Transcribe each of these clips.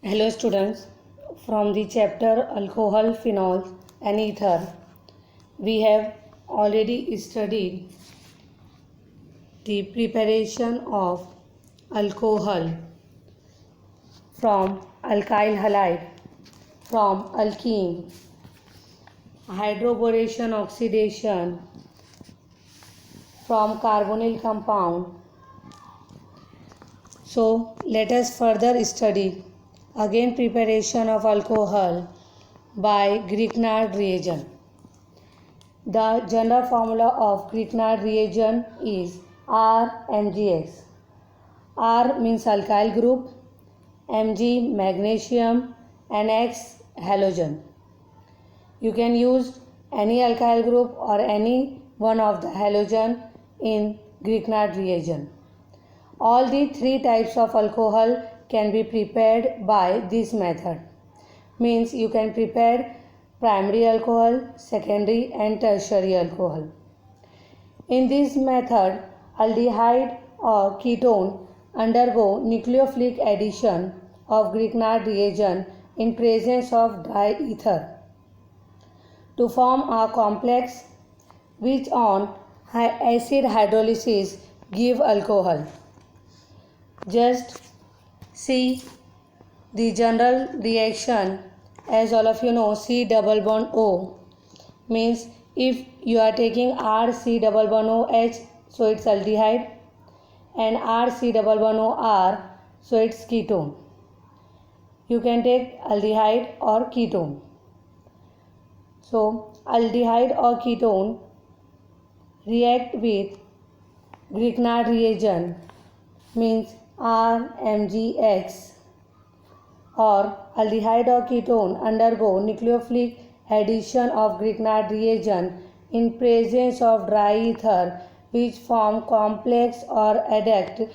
Hello students, from the chapter alcohol, phenols and ether, we have already studied the preparation of alcohol from alkyl halide, from alkene, hydroboration oxidation, from carbonyl compound. So let us further study again preparation of alcohol by Grignard reagent. The general formula of Grignard reagent is RMgX. R means alkyl group, Mg magnesium and X halogen. You can use any alkyl group or any one of the halogen in Grignard reagent. All the three types of alcohol can be prepared by this method. Means you can prepare primary alcohol, secondary and tertiary alcohol. In this method, aldehyde or ketone undergo nucleophilic addition of Grignard reagent in presence of dry ether to form a complex which on acid hydrolysis give alcohol. Just see the general reaction. As all of you know, C double bond O means if you are taking RC double bond OH, so it's aldehyde, and RC double bond OR, so it's ketone. You can take aldehyde or ketone. So aldehyde or ketone react with Grignard reagent means RMgX, or aldehyde or ketone undergo nucleophilic addition of Grignard reagent in presence of dry ether which form complex or adduct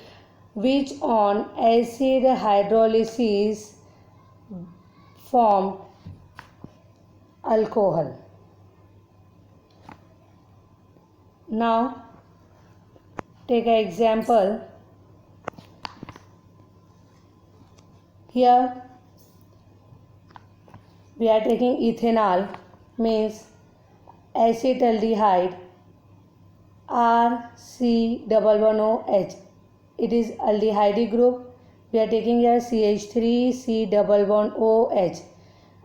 which on acid hydrolysis form alcohol. Now take an example. Here we are taking ethanol means acetaldehyde RC double bond OH. It is aldehyde group. We are taking here CH3C double bond OH.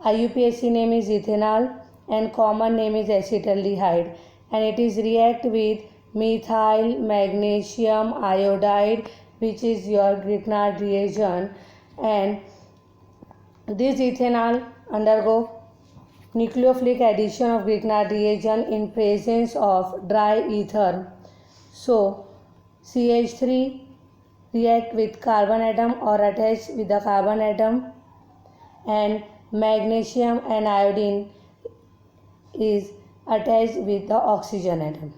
IUPAC name is ethanol and common name is acetaldehyde, and it is react with methyl magnesium iodide, which is your Grignard reagent, and this ethanol undergo nucleophilic addition of Grignard reagent in presence of dry ether. So CH3 react with carbon atom or attach with the carbon atom, and magnesium and iodine is attached with the oxygen atom.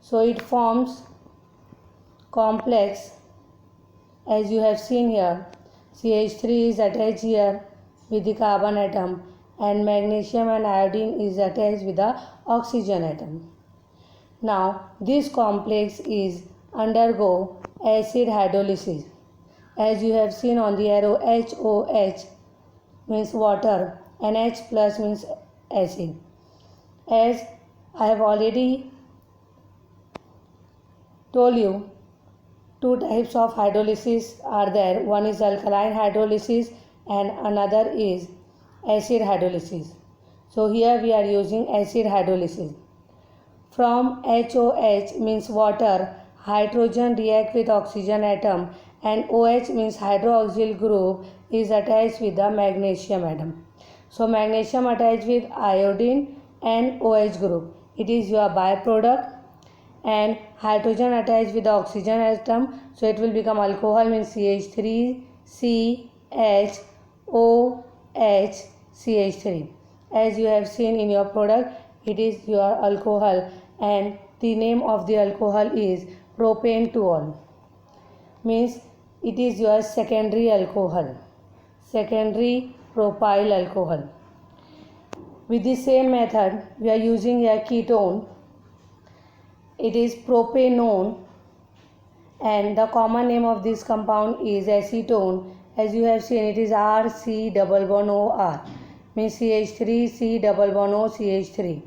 So it forms complex as you have seen here. CH3 is attached here with the carbon atom and magnesium and iodine is attached with the oxygen atom. Now this complex is undergo acid hydrolysis. As you have seen on the arrow, HOH means water and H plus means acid. As I have already told you, two types of hydrolysis are there. One is alkaline hydrolysis and another is acid hydrolysis. So here we are using acid hydrolysis. From HOH means water, hydrogen react with oxygen atom, and OH means hydroxyl group is attached with the magnesium atom. So magnesium attached with iodine and OH group. It is your byproduct, and hydrogen attached with the oxygen atom, so it will become alcohol means CH3 CHOH CH3. As you have seen in your product, it is your alcohol, and the name of the alcohol is propane-2-ol, means it is your secondary alcohol, secondary propyl alcohol. With the same method, we are using a ketone. It is propanone, and the common name of this compound is acetone, As you have seen, it is RC double bond OR, means CH3 C double bond O CH3.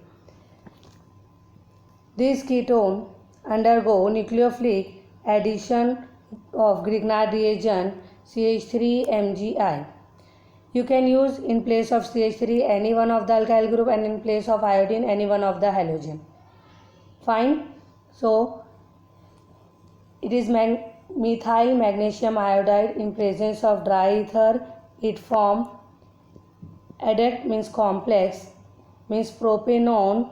This ketone undergo nucleophilic addition of Grignard reagent CH3MgI. You can use in place of CH3 any one of the alkyl group and in place of iodine any one of the halogen. Fine. So it is methyl magnesium iodide in presence of dry ether. It form adduct means complex, means propanone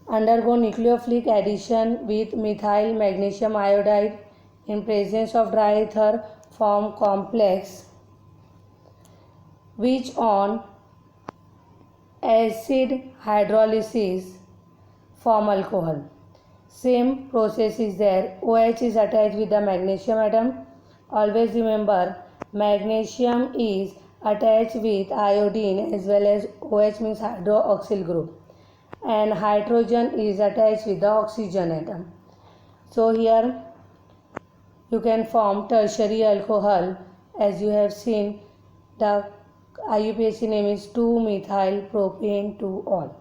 undergo nucleophilic addition with methyl magnesium iodide in presence of dry ether form complex which on acid hydrolysis form alcohol. Same process is there. OH is attached with the magnesium atom. Always remember, magnesium is attached with iodine as well as OH means hydroxyl group, and hydrogen is attached with the oxygen atom. So here you can form tertiary alcohol. As you have seen, the IUPAC name is 2-methyl propane 2-ol.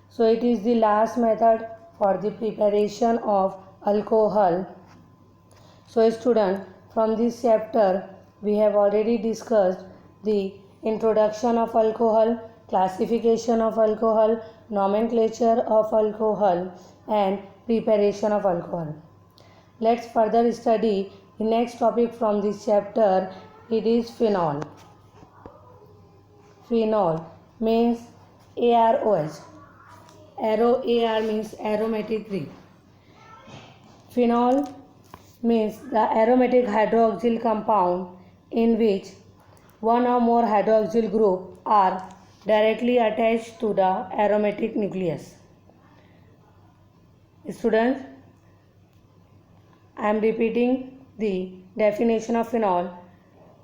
So it is the last method for the preparation of alcohol. So student, from this chapter we have already discussed the introduction of alcohol, classification of alcohol, nomenclature of alcohol and preparation of alcohol. Let's further study the next topic from this chapter. It is phenol. Phenol means AROH. AR means aromatic ring. Phenol means the aromatic hydroxyl compound in which one or more hydroxyl group are directly attached to the aromatic nucleus. Students, I am repeating the definition of phenol: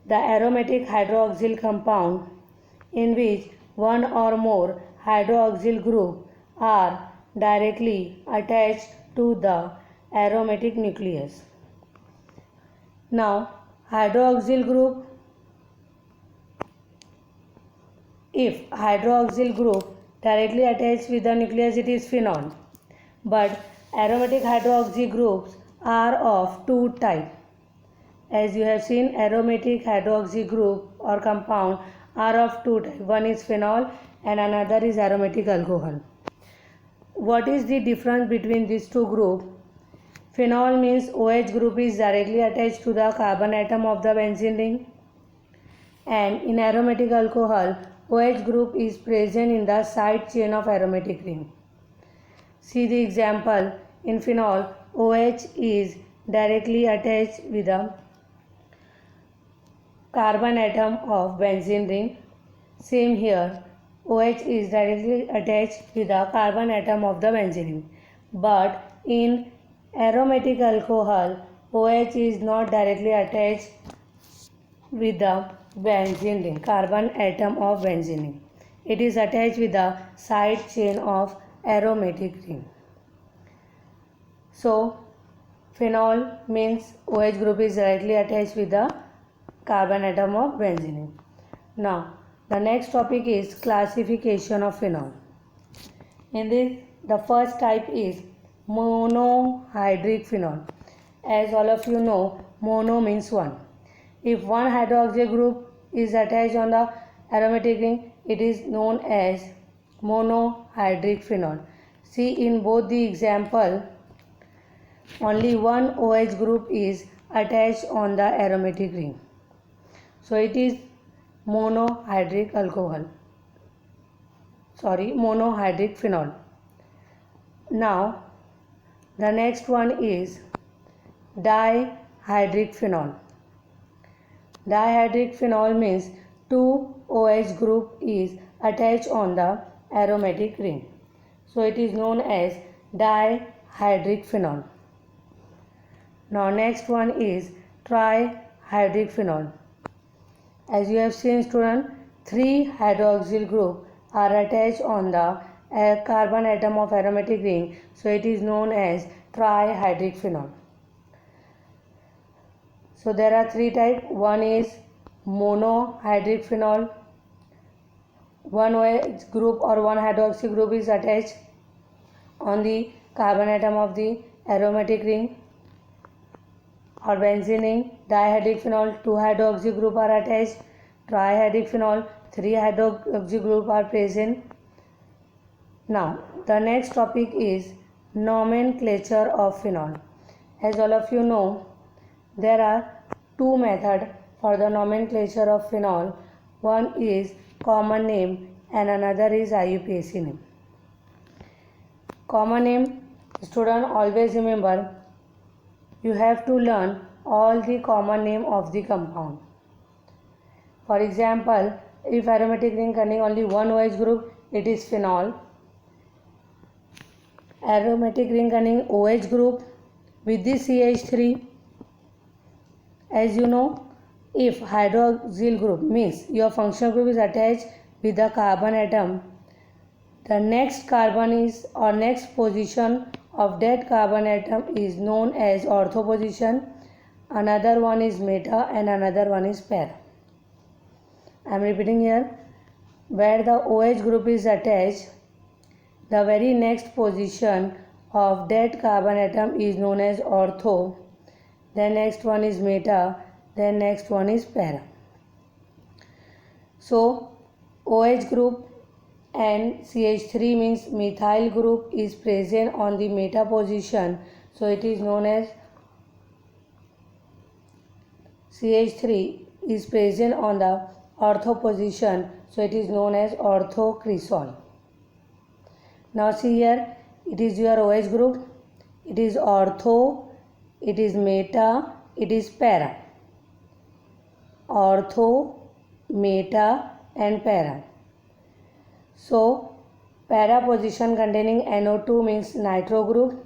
the aromatic hydroxyl compound in which one or more hydroxyl group are directly attached to the aromatic nucleus. Now, hydroxyl group, if hydroxyl group directly attached with the nucleus, it is phenol. But aromatic hydroxy groups are of two types. As you have seen, aromatic hydroxy group or compound are of two types. One is phenol and another is aromatic alcohol. What is the difference between these two groups? Phenol means OH group is directly attached to the carbon atom of the benzene ring, and in aromatic alcohol, OH group is present in the side chain of aromatic ring. See the example. In phenol, OH is directly attached with the carbon atom of benzene ring. Same here, OH is directly attached with the carbon atom of the benzene ring. But in aromatic alcohol, OH is not directly attached with the benzene ring, carbon atom of benzene ring. It is attached with the side chain of aromatic ring. So, phenol means OH group is directly attached with the carbon atom of benzene ring. Now, the next topic is classification of phenol. In this, the first type is monohydric phenol. As all of you know, mono means one. If one hydroxyl group is attached on the aromatic ring, it is known as monohydric phenol. See, in both the example, only one OH group is attached on the aromatic ring. So it is monohydric phenol. Now, the next one is dihydric phenol. Dihydric phenol means two OH group is attached on the aromatic ring. So it is known as dihydric phenol. Now next one is trihydric phenol. As you have seen, student, 3 hydroxyl group are attached on the carbon atom of aromatic ring. So it is known as trihydric phenol. So there are three types. One is monohydric phenol. One OH group or one hydroxy group is attached on the carbon atom of the aromatic ring or benzene ring. Dihydric phenol, 2 hydroxy group are attached. Trihydric phenol, 3 hydroxy group are present. Now the next topic is nomenclature of phenol. As all of you know, there are two methods for the nomenclature of phenol. One is common name and another is IUPAC name. Common name, student always remember, you have to learn all the common name of the compound. For example, if aromatic ring containing only one OH group, it is phenol. Aromatic ring containing OH group with the CH3. As you know, if hydroxyl group means your functional group is attached with the carbon atom, the next carbon is or next position of that carbon atom is known as ortho position. Another one is meta and another one is para. I am repeating here. Where the OH group is attached, the very next position of that carbon atom is known as ortho. Then next one is meta. Then next one is para. So OH group and CH3 means methyl group is present on the meta position. So it is known as CH3 is present on the ortho position. So it is known as orthocresol. Now see here, it is your OH group, it is ortho, it is meta, it is para. Ortho, meta and para. So para position containing NO2 means nitro group.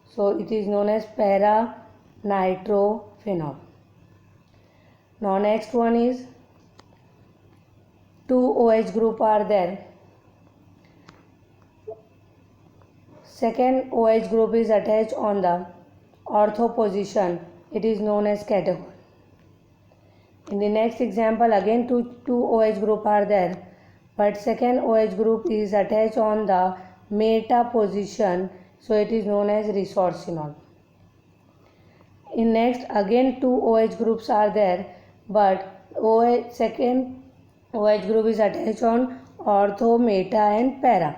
So it is known as para nitrophenol. Now next one is 2 OH group are there. Second OH group is attached on the ortho position. It is known as catechol. In the next example, again two OH group are there, but second OH group is attached on the meta position. So it is known as resorcinol. In next, again two OH groups are there, but second OH group is attached on ortho, meta and para.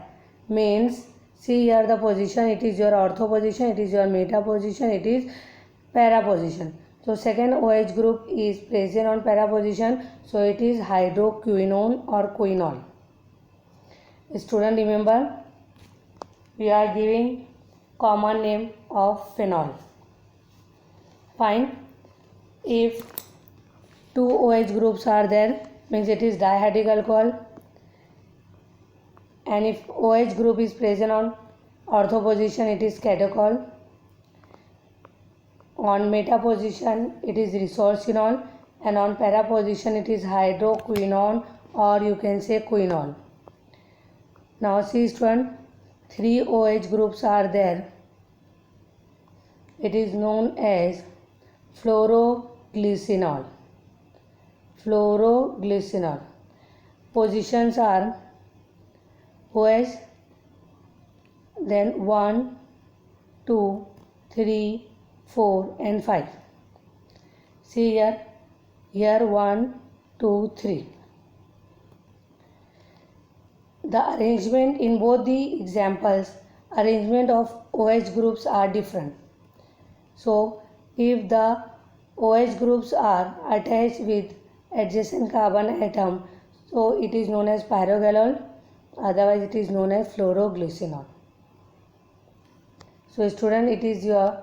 Means see here the position, it is your ortho position, it is your meta position, it is para position. So second OH group is present on para position, so it is hydroquinone or quinol. Student, remember, we are giving common name of phenol. Fine. If 2 OH groups are there, means it is dihydric alcohol. And if OH group is present on ortho position, it is catechol. On meta position, it is resorcinol, and on para position, it is hydroquinone, or you can say quinol. Now see student, 3 OH groups are there. It is known as fluoroglycinol. Fluoroglycinol. Positions are OH, then 1, 2, 3, 4 and 5. See here 1, 2, 3. The arrangement in both the examples, arrangement of OH groups are different. So if the OH groups are attached with adjacent carbon atom, so it is known as pyrogalol, otherwise it is known as fluoroglycinol. So student, it is your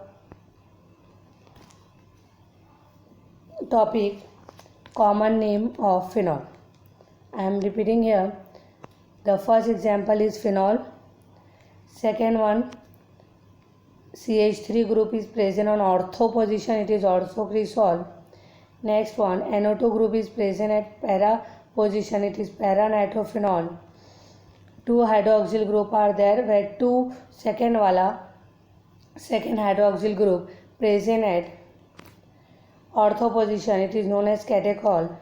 topic common name of phenol. I am repeating here. The first example is phenol. Second one, CH3 group is present on ortho position, it is orthocresol. Next one, NO2 group is present at para position, it is para nitrophenol. 2 hydroxyl group are there, where second hydroxyl group present at ortho position, it is known as catechol.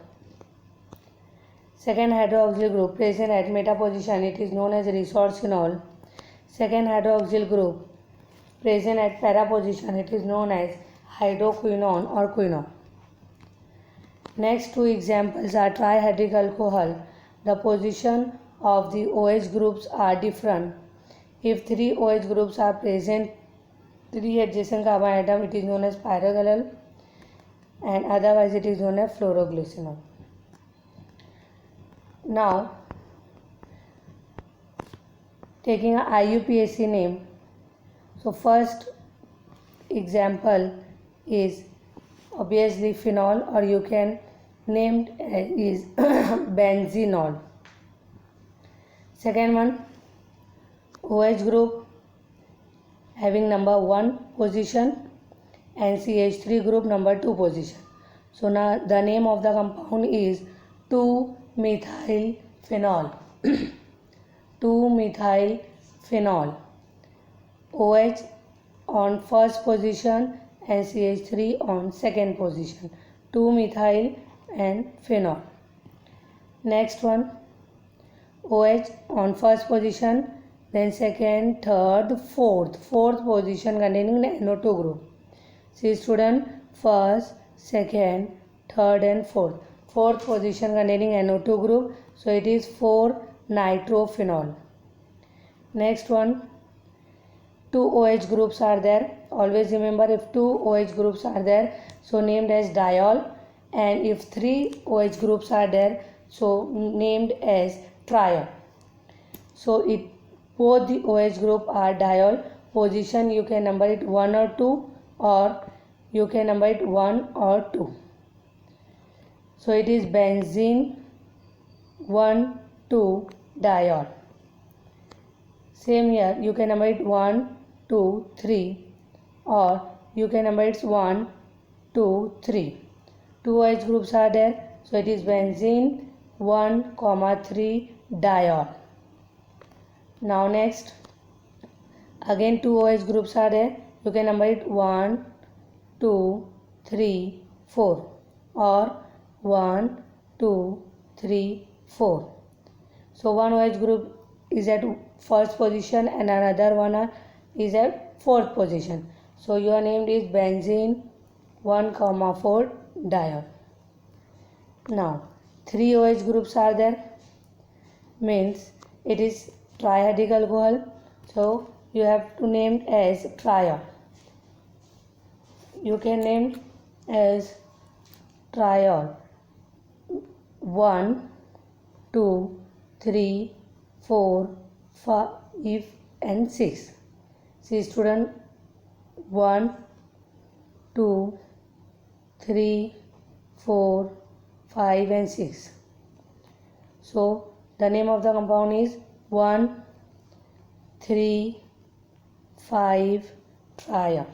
Second hydroxyl group present at meta position, it is known as resorcinol. Second hydroxyl group present at para position, it is known as hydroquinone or quinone. Next two examples are trihydric alcohol. The position of the OH groups are different. If three OH groups are present, three adjacent carbon atom, it is known as pyrogalal, and otherwise it is known as fluoroglycinol. Now, taking a IUPAC name, so first example is obviously phenol, or you can name is benzenol. Second one, OH group having number 1 position and CH3 group number 2 position. So now the name of the compound is 2-methyl-phenol. 2-methyl-phenol. OH on first position and CH3 on second position. 2-methyl and phenol. Next one, OH on first position, then second, third, fourth position containing the NO2 group. See student, first, second, third and fourth position containing NO2 group, so it is 4-nitrophenol. Next one, 2 OH groups are there. Always remember, if 2 OH groups are there, so named as diol, and if 3 OH groups are there, so named as triol. So both the OH group are diol. Position you can number it 1 or 2, or you can number it 1 or 2. So it is benzene 1,2 diol. Same here, you can number it 1, 2, 3, or you can number it 1, 2, 3. 2 OH groups are there, so it is benzene 1,3 diol. Now next, again 2 OH groups are there, you can number it 1, 2, 3, 4, or 1, 2, 3, 4. So one OH group is at first position and another one is at fourth position. So your name is benzene 1,4 diol. Now 3 OH groups are there, means it is trihydric alcohol, so you have to name as triol. You can name as triol 1, 2, 3, 4, 5 and 6. See student, 1, 2, 3, 4, 5 and 6. So the name of the compound is 1, 3, 5 triol.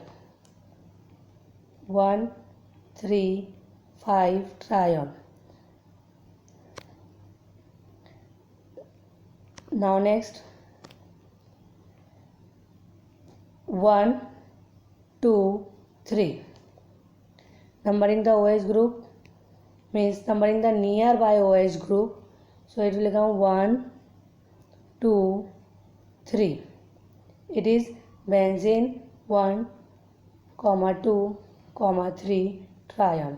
1, 3, 5 triol. Now next, 1, 2, 3. Numbering the OH group means numbering the nearby OH group. So it will become 1, 2, 3. It is benzene 1, 2, 3 triol.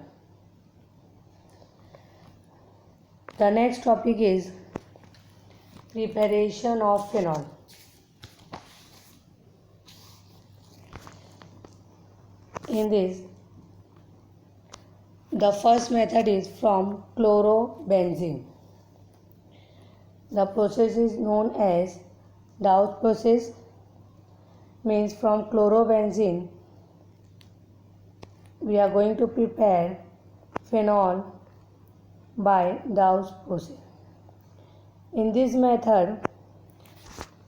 The next topic is preparation of phenol. In this, the first method is from chlorobenzene. The process is known as Dow's process, means from chlorobenzene we are going to prepare phenol by Dow's process. In this method,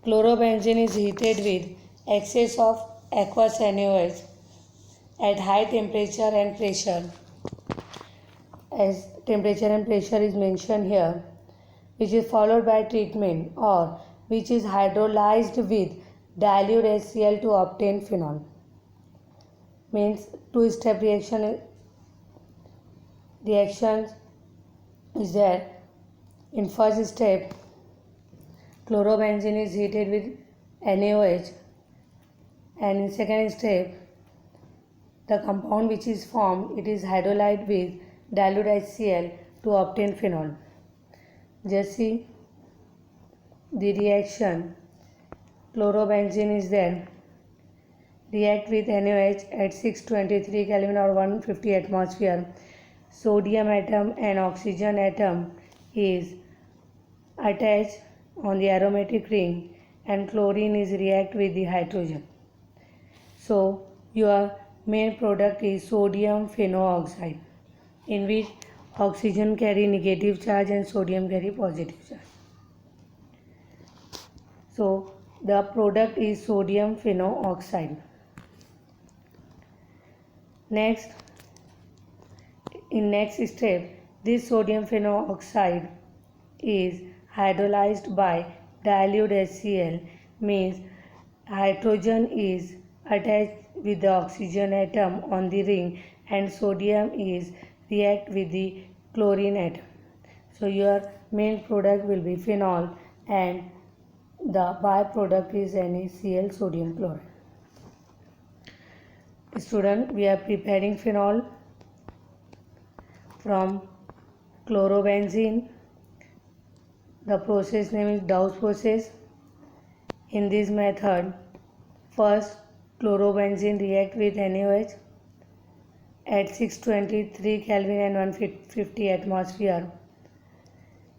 chlorobenzene is heated with excess of aqueous NaOH at high temperature and pressure, as temperature and pressure is mentioned here, which is followed by treatment, or which is hydrolyzed with dilute HCl to obtain phenol. Means two-step reaction reaction is there. In first step, chlorobenzene is heated with NaOH, and in second step, the compound which is formed, it is hydrolyzed with dilute HCl to obtain phenol. Just see the reaction. Chlorobenzene is there, react with NaOH at 623 Kelvin or 150 atmosphere. Sodium atom and oxygen atom is attached on the aromatic ring, and chlorine is react with the hydrogen. So your main product is sodium phenooxide, in which oxygen carry negative charge and sodium carry positive charge. So the product is sodium phenooxide. Next, in next step, this sodium phenooxide is hydrolyzed by dilute HCl, means hydrogen is attached with the oxygen atom on the ring and sodium is react with the chlorine atom. So your main product will be phenol, and the byproduct is NaCl, sodium chloride. Student, we are preparing phenol from chlorobenzene. The process name is Dow's process. In this method, first chlorobenzene react with NaOH at 623 Kelvin and 150 atmosphere.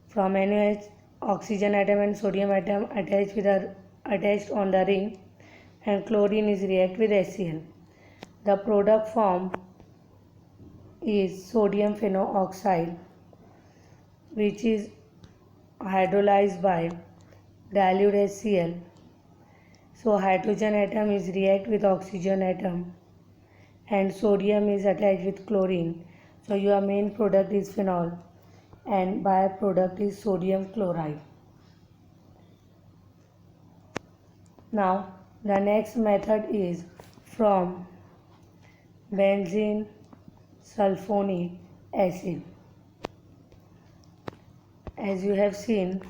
From NaOH, oxygen atom and sodium atom attached on the ring, and chlorine is react with HCl. The product formed is sodium phenooxide, which is hydrolyzed by dilute HCl. So hydrogen atom is react with oxygen atom and sodium is attached with chlorine. So your main product is phenol, and byproduct is sodium chloride. Now the next method is from benzene sulfonic acid. As you have seen,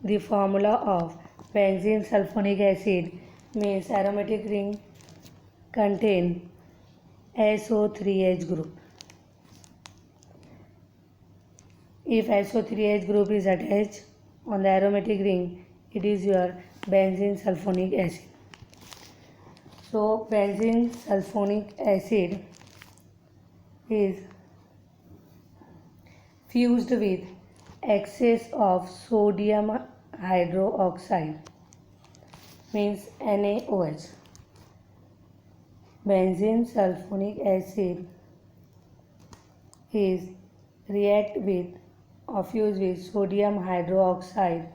the formula of benzene sulfonic acid means aromatic ring contain SO3H group. If SO3H group is attached on the aromatic ring, it is your benzene sulfonic acid. So benzene sulfonic acid is fused with excess of sodium hydroxide, means NaOH. Benzene sulfonic acid is react with or fuse with sodium hydroxide.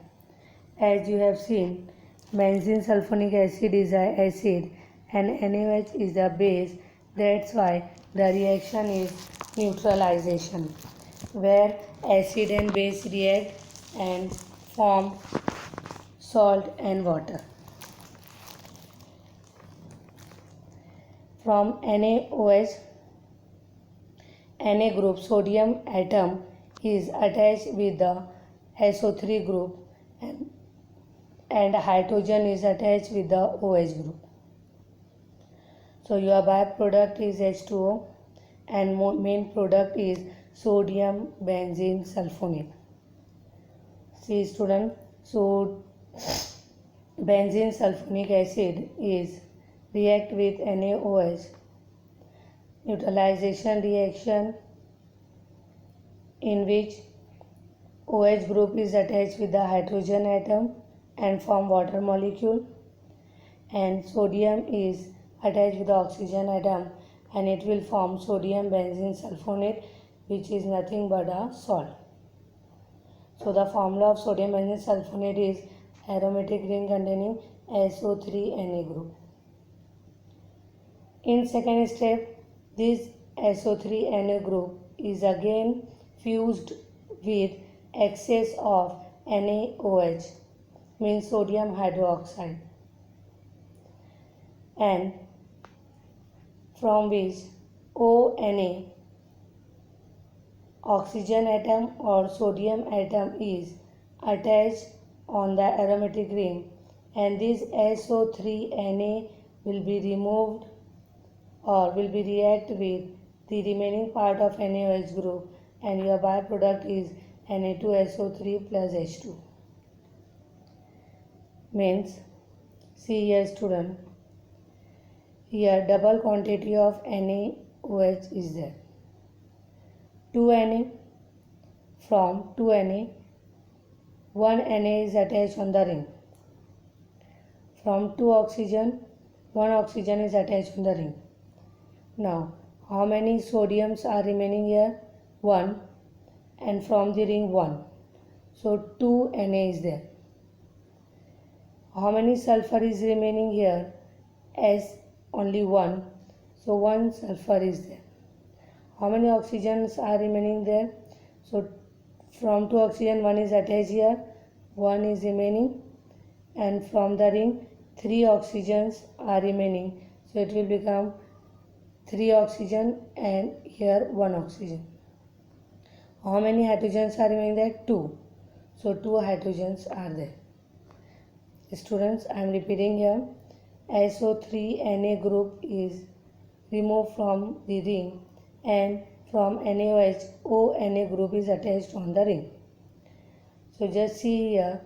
As you have seen, benzene sulfonic acid is an acid and NaOH is the base. That's why the reaction is neutralization, where acid and base react and form salt and water. From NaOH, Na group sodium atom is attached with the SO3 group, and hydrogen is attached with the OH group. So your byproduct is H2O and main product is sodium benzene sulfonate. See student, so benzene sulfonic acid is react with NaOH, neutralization reaction in which OH group is attached with the hydrogen atom and form water molecule, and sodium is attached with the oxygen atom and it will form sodium benzene sulfonate, which is nothing but a salt. So the formula of sodium benzene sulfonate is aromatic ring containing SO3 Na group. In second step, this SO3 Na group is again fused with excess of NaOH, means sodium hydroxide, and from which ONA oxygen atom or sodium atom is attached on the aromatic ring, and this SO3Na will be removed or will be react with the remaining part of NaOH group, and your byproduct is Na2SO3 plus H2. Means, see here student, here double quantity of NaOH is there. 2Na, from 2Na, 1 Na is attached on the ring. From 2 oxygen, 1 oxygen is attached on the ring. Now, how many sodiums are remaining here? 1, and from the ring 1. So 2 Na is there. How many sulfur is remaining here? S, only 1. So 1 sulfur is there. How many oxygens are remaining there? So from 2 oxygen 1 is attached here, 1 is remaining, and from the ring 3 oxygens are remaining. So it will become 3 oxygen and here 1 oxygen. How many hydrogens are remaining there? 2. So 2 hydrogens are there. Students, I am repeating here. SO3Na group is removed from the ring, and from NaOH, ONA group is attached on the ring. So just see here,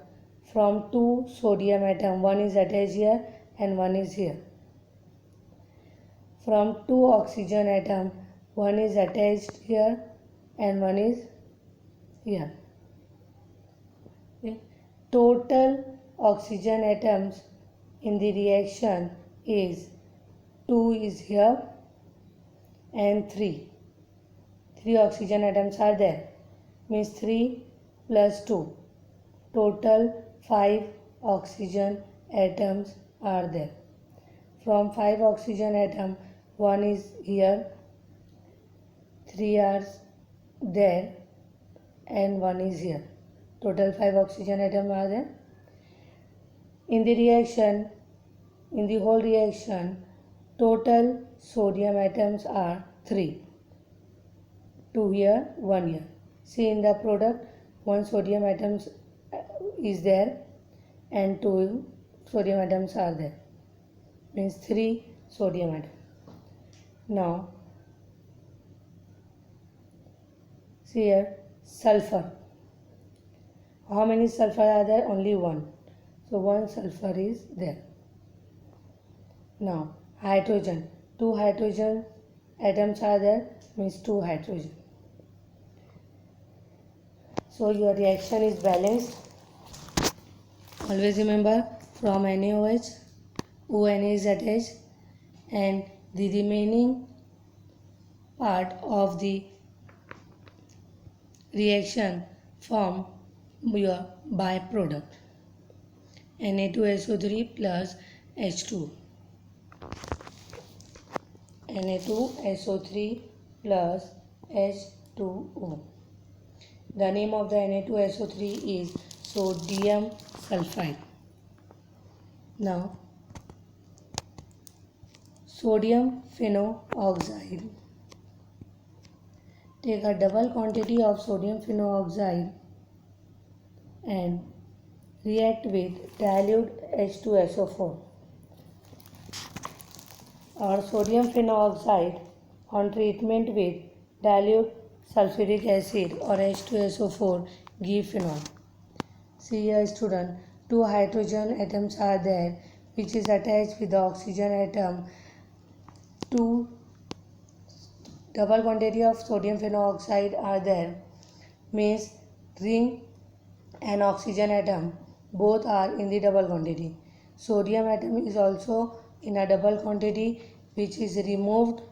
from 2 sodium atom, 1 is attached here and 1 is here. From 2 oxygen atom, 1 is attached here and 1 is here. Okay. Total oxygen atoms in the reaction is 2 is here and 3. 3 oxygen atoms are there. Means 3 plus 2. Total 5 oxygen atoms are there. From 5 oxygen atom, 1 is here, 3 are there and 1 is here. Total 5 oxygen atoms are there. In the reaction, in the whole reaction, total sodium atoms are 3. 2 here, 1 here. See in the product, 1 sodium atoms is there and 2 sodium atoms are there. Means 3 sodium atoms. Now, see here, sulfur. How many sulfur are there? Only 1. So 1 sulfur is there. Now, hydrogen. 2 hydrogen atoms are there, means 2 hydrogen. So your reaction is balanced. Always remember, from NaOH, ONA is attached, and the remaining part of the reaction form your byproduct, Na2SO3 plus H2. Na2SO3 plus H2O. The name of the Na2SO3 is sodium sulfide. Now, sodium phenoxide. Take a double quantity of sodium phenoxide and react with dilute H2SO4. Or sodium phenoxide on treatment with dilute sulfuric acid or H2SO4 give phenol. See here student, 2 hydrogen atoms are there which is attached with the oxygen atom. 2 double quantity of sodium phenoxide are there, means ring and oxygen atom both are in the double quantity. Sodium atom is also in a double quantity which is removed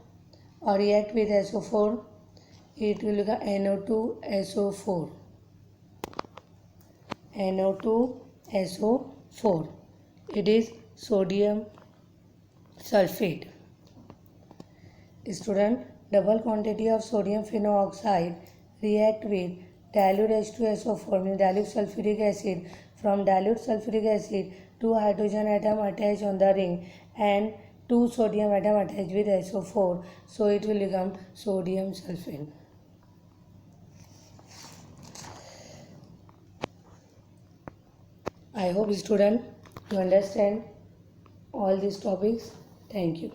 or react with SO4. It will become NO2SO4. NO2SO4. It is sodium sulfate. Student, double quantity of sodium phenoxide react with dilute H2SO4 means dilute sulfuric acid. From dilute sulfuric acid, 2 hydrogen atom attached on the ring and 2 sodium atom attached with SO4. So it will become sodium sulfate. I hope student you understand all these topics. Thank you.